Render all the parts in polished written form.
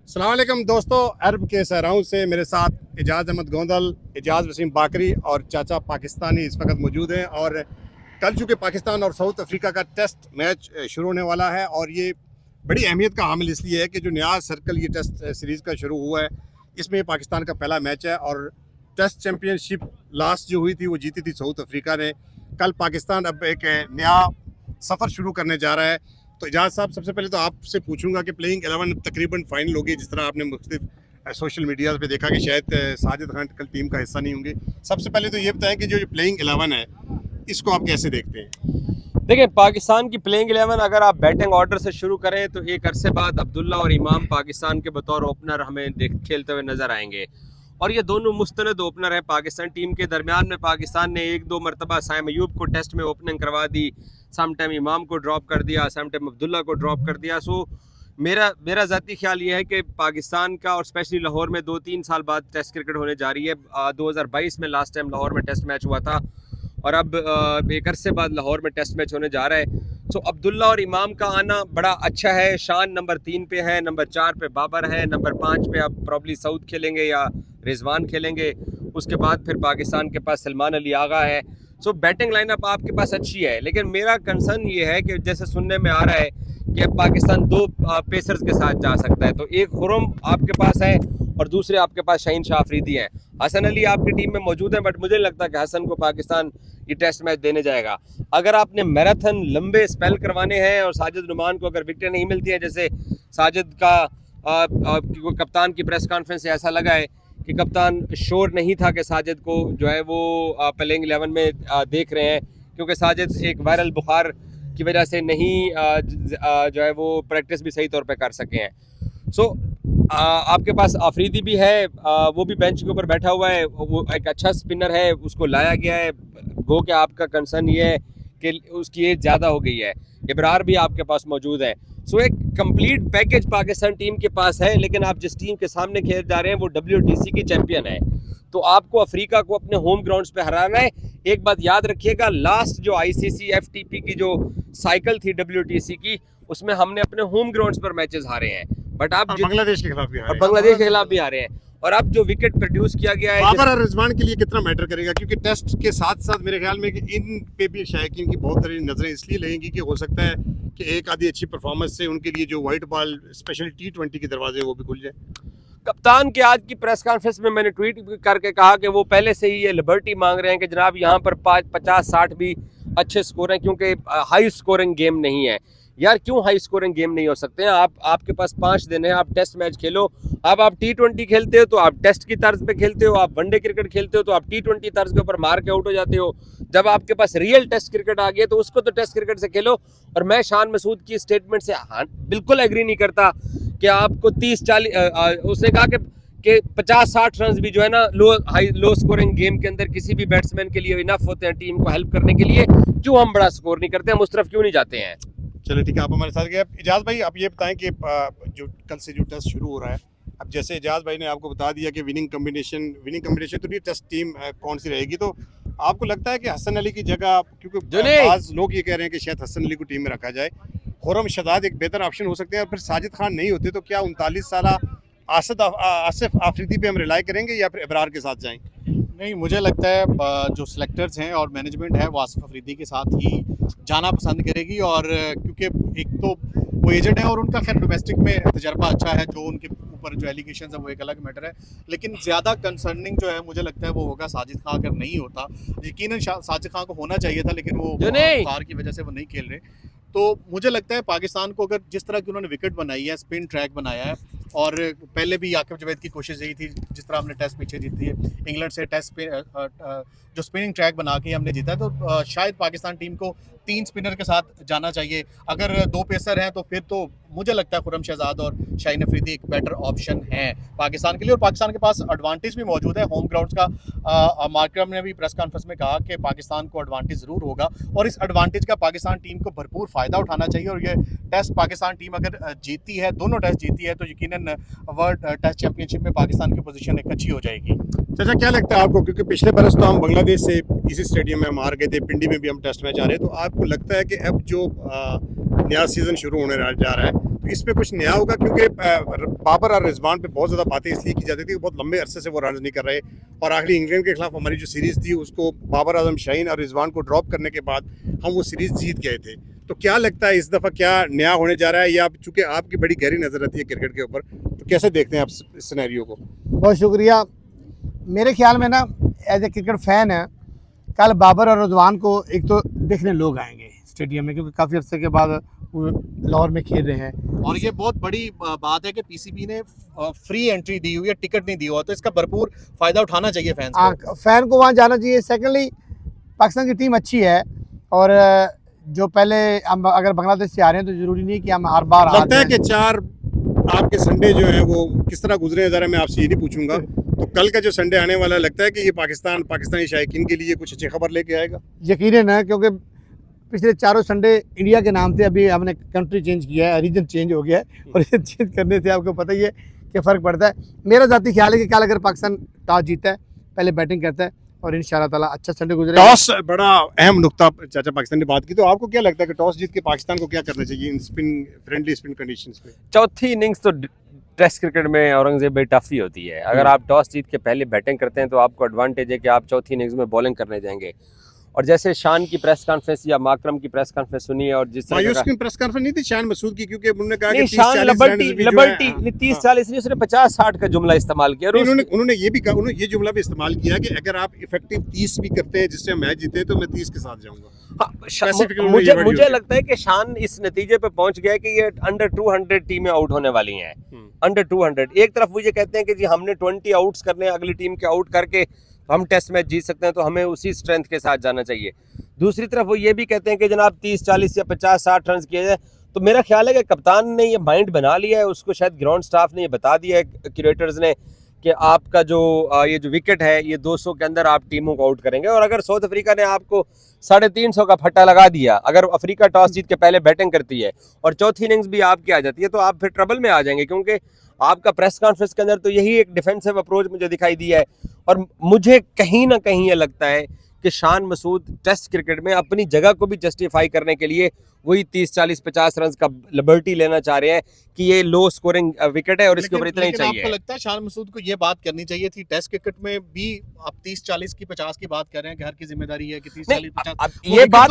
अस्सलाम वालेकुम दोस्तों, अरब के सहराओं से मेरे साथ एजाज़ अहमद गोंदल, एजाज़ वसीम बाकरी और चाचा पाकिस्तानी इस वक्त मौजूद हैं। और कल चूँकि पाकिस्तान और साउथ अफ्रीका का टेस्ट मैच शुरू होने वाला है और ये बड़ी अहमियत का हामिल इसलिए है कि जो नया सर्कल ये टेस्ट सीरीज़ का शुरू हुआ है, इसमें पाकिस्तान का पहला मैच है। और टेस्ट चैम्पियनशिप लास्ट जो हुई थी वो जीती थी साउथ अफ्रीका ने। कल पाकिस्तान अब एक नया सफ़र शुरू करने जा रहा है। तो एजाज साहब, सबसे पहले तो आपसे पूछूंगा कि प्लेइंग 11 तकरीबन फाइनल होगी, जिस तरह आपने मुख्तलिफ सोशल मीडिया पे देखा कि शायद साजिद खान कल टीम का हिस्सा नहीं होंगे। सबसे पहले तो ये बताएं कि जो प्लेइंग 11 है इसको आप कैसे देखते हैं? देखिए, पाकिस्तान की प्लेइंग 11 अगर आप बैटिंग ऑर्डर से शुरू करें तो एक अरसे बाद अब्दुल्ला और इमाम पाकिस्तान के बतौर ओपनर हमें खेलते हुए नजर आएंगे। और ये दोनों मुस्तनद ओपनर हैं पाकिस्तान टीम के। दरमियान में पाकिस्तान ने एक दो मरतबा साइम अयूब को टेस्ट में ओपनिंग करवा दी, सम टाइम इमाम को ड्रॉप कर दिया, सम टाइम अब्दुल्ला को ड्रॉप कर दिया। सो मेरा ज़ाती ख्याल ये है कि पाकिस्तान का और स्पेशली लाहौर में 2-3 साल बाद टेस्ट क्रिकेट होने जा रही है। 2022 में लास्ट टाइम लाहौर में टेस्ट मैच हुआ था और अब एक अरसे बाद लाहौर में टेस्ट मैच होने जा रहा है। सो अब्दुल्ला और इमाम का आना बड़ा अच्छा है। शान नंबर 3 पे है, नंबर 4 पे बाबर है, नंबर 5 पे अब प्रॉब्ली सऊद खेलेंगे या रिजवान खेलेंगे। उसके बाद फिर पाकिस्तान के पास सलमान अली आगा है। सो बैटिंग लाइनअप आपके पास अच्छी है, लेकिन मेरा कंसर्न ये है कि जैसे सुनने में आ रहा है कि अब पाकिस्तान 2 पेसर्स के साथ जा सकता है। तो एक खुरम आपके पास है और दूसरे आपके पास शाहीन शाह अफरीदी हैं। हसन अली आपकी टीम में मौजूद हैं, बट मुझे नहीं लगता कि हसन को पाकिस्तान ये टेस्ट मैच देने जाएगा। अगर आपने मैराथन लंबे स्पेल करवाने हैं और साजिद नुमान को अगर विकेटें नहीं मिलती हैं, जैसे साजिद का कप्तान की प्रेस कॉन्फ्रेंस से ऐसा लगा है कि कप्तान श्योर नहीं था कि साजिद को जो है वो प्लेइंग 11 में देख रहे हैं, क्योंकि साजिद एक वायरल बुखार की वजह से नहीं जो है वो प्रैक्टिस भी सही तौर पे कर सके हैं। सो आपके पास अफरीदी भी है, वो भी बेंच के ऊपर बैठा हुआ है, वो एक अच्छा स्पिनर है, उसको लाया गया है। गो कि आपका कंसर्न ये है कि उसकी एज ज़्यादा हो गई है। इब्रार भी आपके पास मौजूद है। सो एक कंप्लीट पैकेज पाकिस्तान टीम के पास है, लेकिन आप जिस टीम के सामने खेल जा रहे हैं वो WTC की चैंपियन है, तो आपको अफ्रीका को अपने होम ग्राउंड्स पे हराना है। एक बात याद रखिएगा, लास्ट जो ICC FTP की जो साइकिल थी WTC की, उसमें हमने अपने होम ग्राउंड्स पर मैचेस हारे हैं, बट आप बांग्लादेश के खिलाफ भी हारे हैं। बांग्लादेश के खिलाफ भी हारे हैं। और अब जो विकेट प्रोड्यूस किया गया है बाबर और रिजवान के लिए कितना मैटर करेगा? क्योंकि टेस्ट के साथ साथ मेरे ख्याल में कि इन पे भी शायकीन की बहुत सारी नजरें इसलिए लगेंगी कि हो सकता है कि एक आधी अच्छी परफॉर्मेंस से उनके लिए जो वाइट बॉल स्पेशल T20 के दरवाजे वो भी खुल जाए। कप्तान के आज की प्रेस कॉन्फ्रेंस में मैंने ट्वीट करके कहा कि वो पहले से ही ये लिबर्टी मांग रहे हैं कि जनाब यहाँ पर 50-60 भी अच्छे स्कोर हैं, क्योंकि हाई स्कोरिंग गेम नहीं है। यार, क्यों हाई स्कोरिंग गेम नहीं हो सकते हैं? आपके पास 5 दिन है, आप टेस्ट मैच खेलो। अब आप T20 खेलते हो तो आप टेस्ट की तर्ज पे खेलते हो, आप वनडे क्रिकेट खेलते हो तो आप T20 तर्ज के ऊपर मार के आउट हो जाते हो। जब आपके पास रियल टेस्ट क्रिकेट आ गया तो उसको तो टेस्ट क्रिकेट से खेलो। और मैं शान मसूद की स्टेटमेंट से बिल्कुल एग्री नहीं करता कि आपको 30-40 उसने कहा कि 50-60 रन भी जो है ना लो स्कोरिंग गेम के अंदर किसी भी बैट्समैन के लिए इनफ होते हैं टीम को हेल्प करने के लिए। क्यों हम बड़ा स्कोर नहीं करते? हम उस तरफ क्यों नहीं जाते हैं? चलो ठीक है, आप हमारे साथ गए। एजाज भाई, आप ये बताएं कि जो कल से जो टेस्ट शुरू हो रहा है, अब जैसे एजाज भाई ने आपको बता दिया कि विनिंग कॉम्बिनेशन तो नहीं, टेस्ट टीम कौन सी रहेगी, तो आपको लगता है कि हसन अली की जगह, क्योंकि आज लोग ये कह रहे हैं कि शायद हसन अली को टीम में रखा जाए, खुरम शहजाद एक बेहतर ऑप्शन हो सकते हैं, और फिर साजिद खान नहीं होते तो क्या 39 साल आसिफ आफरीदी पे हम रिलाई करेंगे या फिर इब्रार के साथ जाएं? नहीं, मुझे लगता है जो सिलेक्टर्स हैं और मैनेजमेंट है वो आसिफ अफरीदी के साथ ही जाना पसंद करेगी। और क्योंकि एक तो वो एजेंट है और उनका खैर डोमेस्टिक में तजर्बा अच्छा है, जो उनके ऊपर जो एलिगेशन है वो एक अलग मैटर है। लेकिन ज़्यादा कंसर्निंग जो है मुझे लगता है वो होगा साजिद खान। अगर नहीं होता, यकीनन साजिद खान को होना चाहिए था, लेकिन वो बुखार की वजह से वो नहीं खेल रहे। तो मुझे लगता है पाकिस्तान को अगर जिस तरह की उन्होंने विकेट बनाई है, स्पिन ट्रैक बनाया है, और पहले भी आकिब जवेद की कोशिश यही थी, जिस तरह हमने टेस्ट पीछे जीती है इंग्लैंड से, टेस्ट जो स्पिनिंग ट्रैक बना के हमने जीता है, तो शायद पाकिस्तान टीम को 3 स्पिनर के साथ जाना चाहिए। अगर 2 पेसर हैं तो फिर तो मुझे लगता है खुरम शहजाद और शाहीन अफरीदी एक बेटर ऑप्शन है पाकिस्तान के लिए। और पाकिस्तान के पास एडवांटेज भी मौजूद है होम ग्राउंड्स का। मार्करम ने भी प्रेस कॉन्फ्रेंस में कहा कि पाकिस्तान को एडवांटेज ज़रूर होगा, और इस एडवांटेज का पाकिस्तान टीम को भरपूर फ़ायदा उठाना चाहिए। और ये टेस्ट पाकिस्तान टीम अगर जीती है, दोनों टेस्ट जीती है, तो यकीनन वर्ल्ड टेस्ट चैंपियनशिप में पाकिस्तान की पोजीशन एक अच्छी हो जाएगी। चाचा, क्या लगता है आपको, क्योंकि पिछले बरस तो हम बांग्लादेश से इसी स्टेडियम में हार गए थे, पिंडी में भी हम टेस्ट मैच आ रहे हैं, तो आपको लगता है कि अब जो नया सीज़न शुरू होने जा रहा है इसमें कुछ नया होगा? क्योंकि बाबर और रिजवान पे बहुत ज़्यादा बातें इसलिए की जाती थी कि बहुत लंबे अरसे से वो रन नहीं कर रहे, और आखिरी इंग्लैंड के खिलाफ हमारी जो सीरीज़ थी उसको बाबर आजम शाहीन और रिजवान को ड्रॉप करने के बाद हम वो सीरीज़ जीत गए थे। तो क्या लगता है इस दफ़ा क्या नया होने जा रहा है, या चूँकि आपकी बड़ी गहरी नज़र रहती है क्रिकेट के ऊपर, तो कैसे देखते हैं आप इस सिनेरियो को? बहुत शुक्रिया। मेरे ख्याल में ना, एज ए क्रिकेट फ़ैन है, कल बाबर और रिजवान को एक तो देखने लोग आएंगे स्टेडियम में, क्योंकि काफ़ी अर्से के बाद वो लाहौर में खेल रहे हैं। और ये बहुत बड़ी बात है कि पीसीबी ने फ्री एंट्री दी हुई है, टिकट नहीं दिया हुआ, तो इसका भरपूर फ़ायदा उठाना चाहिए फैंस को। फ़ैन को वहाँ जाना चाहिए। सेकेंडली, पाकिस्तान की टीम अच्छी है, और जो पहले हम अगर बांग्लादेश से आ रहे हैं तो ज़रूरी नहीं कि हम हर बार लगता है कि 4 आपके संडे जो हैं वो किस तरह गुजरे हैं, ज़रा मैं आपसे ये नहीं पूछूंगा, तो कल का जो संडे आने वाला है, लगता है कि ये पाकिस्तानी शायकीन के लिए कुछ अच्छी खबर लेके आएगा? यकीनन है, क्योंकि पिछले चारों संडे इंडिया के नाम थे, अभी हमने कंट्री चेंज किया है, रीजन चेंज हो गया है, और रीजन चेंज करने से आपको पता ही है कि फ़र्क पड़ता है। मेरा ज़ाती ख्याल है कि कल अगर पाकिस्तान टॉस जीता है, पहले बैटिंग करता है, और इंशाल्लाह ताला अच्छा संडे गुजरेगा। टॉस बड़ा अहम नुक्ता चाचा पाकिस्तान ने बात की, तो आपको क्या लगता है कि टॉस जीत के पाकिस्तान को क्या करना चाहिए इन फ्रेंडली स्पिन कंडीशंस में? चौथी इनिंग्स तो टेस्ट क्रिकेट में औरंगजेब भाई टफ ही होती है। अगर आप टॉस जीत के पहले बैटिंग करते हैं तो आपको एडवांटेज है कि आप चौथी इनिंग्स में बॉलिंग करने जाएंगे। और जैसे शान की प्रेस कॉन्फ्रेंस या माकरम की प्रेस कॉन्फ्रेंस सुनी है, और जिस तरह मायूस की प्रेस कॉन्फ्रेंस नहीं थी शान मसूद की, क्योंकि उन्होंने कहा कि शान 30-40 लिबर्टी 30-40 नहीं, उसने 50-60 का जुमला इस्तेमाल किया। उन्होंने ये भी कहा, उन्होंने ये जुमला भी इस्तेमाल किया कि अगर आप इफेक्टिव 30 भी करते हैं जिससे मैच जीते तो मैं 30 के साथ जाऊंगा। मुझे लगता है कि शान इस नतीजे पे पहुंच गया कि ये अंडर 200 टीमें आउट होने वाली हैं। अंडर 200 एक तरफ वो ये कहते हैं कि जी हमने 20 आउट्स करने, अगली टीम के आउट करके हम टेस्ट मैच जीत सकते हैं, तो हमें उसी स्ट्रेंथ के साथ जाना चाहिए। दूसरी तरफ वो ये भी कहते हैं कि जनाब 30-40 या 50-60 रन किए जाए। तो मेरा ख्याल है कि कप्तान ने ये माइंड बना लिया है, उसको शायद ग्राउंड स्टाफ ने ये बता दिया है, क्यूरेटर्स ने, कि आपका जो ये जो विकेट है ये 200 के अंदर आप टीमों को आउट करेंगे। और अगर साउथ अफ्रीका ने आपको 350 का फट्टा लगा दिया, अगर अफ्रीका टॉस जीत के पहले बैटिंग करती है और चौथी इनिंग्स भी आपकी आ जाती है, तो आप फिर ट्रबल में आ जाएंगे, क्योंकि आपका प्रेस कॉन्फ्रेंस के अंदर तो यही एक डिफेंसिव अप्रोच मुझे दिखाई दिया है। और मुझे कहीं ना कहीं ये लगता है कि शान मसूद टेस्ट क्रिकेट में अपनी जगह को भी जस्टिफाई करने के लिए वही 30-40-50 रन का लिबर्टी लेना चाह रहे हैं कि ये लो स्कोरिंग विकेट है और इसके ऊपर इतना ही चाहिए। आपको लगता है शान मसूद को ये बात करनी चाहिए थी टेस्ट क्रिकेट में भी? आप 30-40 की 50 की बात कर रहे हैं, घर की जिम्मेदारी है कि 30-40-50। ये बात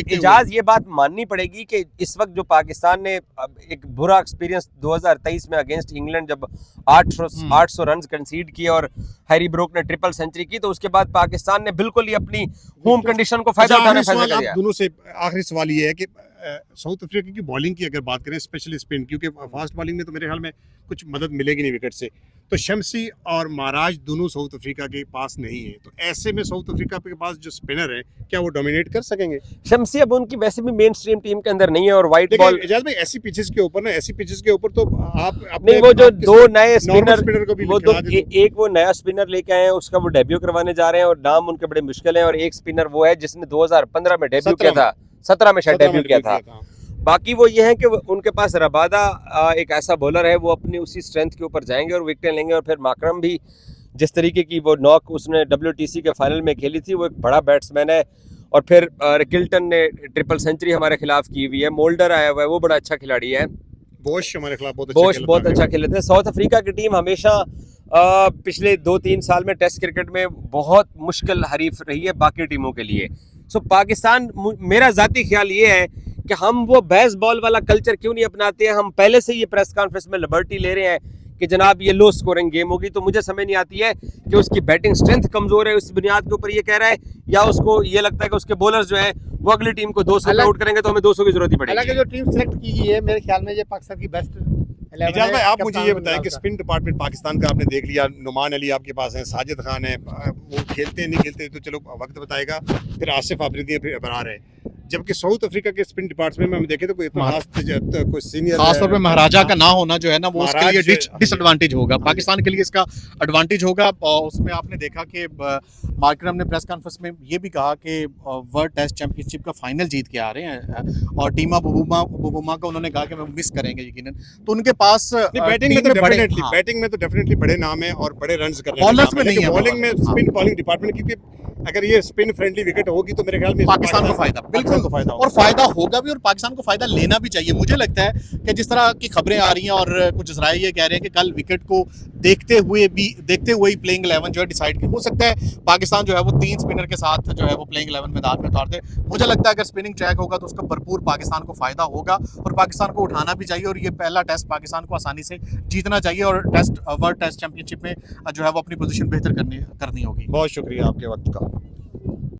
इजाज ये बात माननी पड़ेगी कि इस वक्त जो पाकिस्तान ने एक बुरा एक्सपीरियंस 2023 में अगेंस्ट इंग्लैंड जब 800 रन कंसीड किए और हैरी ब्रोक ने ट्रिपल सेंचुरी की, तो उसके बाद पाकिस्तान ने बिल्कुल ही अपनी होम कंडीशन को फायदा उठाने का फैसला किया। दोनों से आखिरी सवाल ये है कि साउथ अफ्रीका की बॉलिंग की अगर बात करें, स्पेशली स्पिन, क्योंकि फास्ट बॉलिंग में तो मेरे ख्याल में कुछ मदद मिलेगी नहीं विकेट से, तो शमसी और महाराज दोनों साउथ अफ्रीका के पास नहीं है, तो ऐसे में साउथ अफ्रीका के पास जो स्पिनर है क्या वो डोमिनेट कर सकेंगे? शमसी अब उनकी वैसे भी मेन स्ट्रीम टीम के अंदर नहीं है, और वाइट बॉल एजाज भाई ऐसी पिचेस के ऊपर तो आप नहीं, वो जो दो नए स्पिनर को भी वो एक वो नया स्पिनर लेके आए हैं, उसका वो डेब्यू करवाने जा रहे हैं, और नाम उनके बड़े मुश्किल है। और एक स्पिनर वो है जिसने 2015 में डेब्यू किया था, 17 में शायद डेब्यू किया था। बाकी वो ये है कि उनके पास रबादा एक ऐसा बॉलर है, वो अपनी उसी स्ट्रेंथ के ऊपर जाएंगे और विकेटें लेंगे। और फिर माकरम भी जिस तरीके की वो नॉक उसने WTC के फाइनल में खेली थी, वो एक बड़ा बैट्समैन है। और फिर रिकिल्टन ने ट्रिपल सेंचुरी हमारे खिलाफ की हुई है, मोल्डर आया हुआ है, वो बड़ा अच्छा खिलाड़ी है, बोश हमारे खिलाफ बहुत अच्छा खेले थे। साउथ अफ्रीका की टीम हमेशा पिछले 2-3 साल में टेस्ट क्रिकेट में बहुत मुश्किल हरीफ रही है बाकी टीमों के लिए। सो पाकिस्तान, मेरा ज़ाती ख्याल ये है कि हम वो बेस बॉल वाला कल्चर क्यों नहीं अपनाते हैं। हम पहले से ये प्रेस कॉन्फ्रेंस में लिबर्टी ले रहे हैं कि जनाब ये लो स्कोरिंग गेम होगी, तो मुझे समझ नहीं आती है कि उसकी बैटिंग स्ट्रेंथ कमज़ोर है, उस बुनियाद के ऊपर ये कह रहा है, या उसको ये लगता है कि उसके बॉलर्स जो है वो अगली टीम को 200 आउट करेंगे तो हमें 200 की जरूरत ही पड़ेगी। हालांकि जो टीम सेलेक्ट की गई है, मेरे ख्याल में ये पाकिस्तान की बेस्ट 11 इजाज है। भाई आप मुझे ये बताएं कि स्पिन डिपार्टमेंट पाकिस्तान का आपने देख लिया, नुमान अली आपके पास है, साजिद खान है, वो खेलते नहीं खेलते तो चलो वक्त बताएगा, फिर आसिफ आफरीदी फिर बरार है, जबकि साउथ अफ्रीका के स्पिन डिपार्टमेंट में हम देखें तो कोई इतना खास कोई सीनियर, खासतौर पे महाराजा का ना होना जो है ना, वो उसके लिए डिसएडवांटेज होगा, पाकिस्तान के लिए इसका एडवांटेज होगा। और उसमें आपने देखा कि मार्करम ने प्रेस कॉन्फ्रेंस में ये भी कहा कि वर्ल्ड टेस्ट चैंपियनशिप का फाइनल जीत के आ रहे हैं, और टीमा बुबुमा का उन्होंने कहा कि वो मिस करेंगे यकीनन। तो उनके पास बैटिंग में तो डेफिनेटली बड़े नाम है और बड़े रन्स कर रहे हैं, बॉलर्स में नहीं है, बॉलिंग में स्पिन बॉलिंग डिपार्टमेंट, क्योंकि अगर ये स्पिन फ्रेंडली विकेट होगी तो मेरे ख्याल में पाकिस्तान को फायदा, बिल्कुल को फायदा होगा। और फायदा होगा भी और पाकिस्तान को फायदा लेना भी चाहिए। मुझे लगता है कि जिस तरह की खबरें आ रही हैं और कुछ जराए ये कह रहे हैं कि कल विकेट को देखते हुए ही प्लेइंग 11 जो है डिसाइड हो सकता है पाकिस्तान जो है वो 3 स्पिनर के साथ जो है वो प्लेइंग 11 मैदान में उतार दे। मुझे लगता है अगर स्पिनिंग ट्रैक होगा तो उसका भरपूर पाकिस्तान को फायदा होगा और पाकिस्तान को उठाना भी चाहिए और ये पहला टेस्ट पाकिस्तान को आसानी से जीतना चाहिए और वर्ल्ड टेस्ट चैंपियनशिप में जो है वो अपनी पोजीशन बेहतर करनी होगी। बहुत शुक्रिया आपके वक्त का।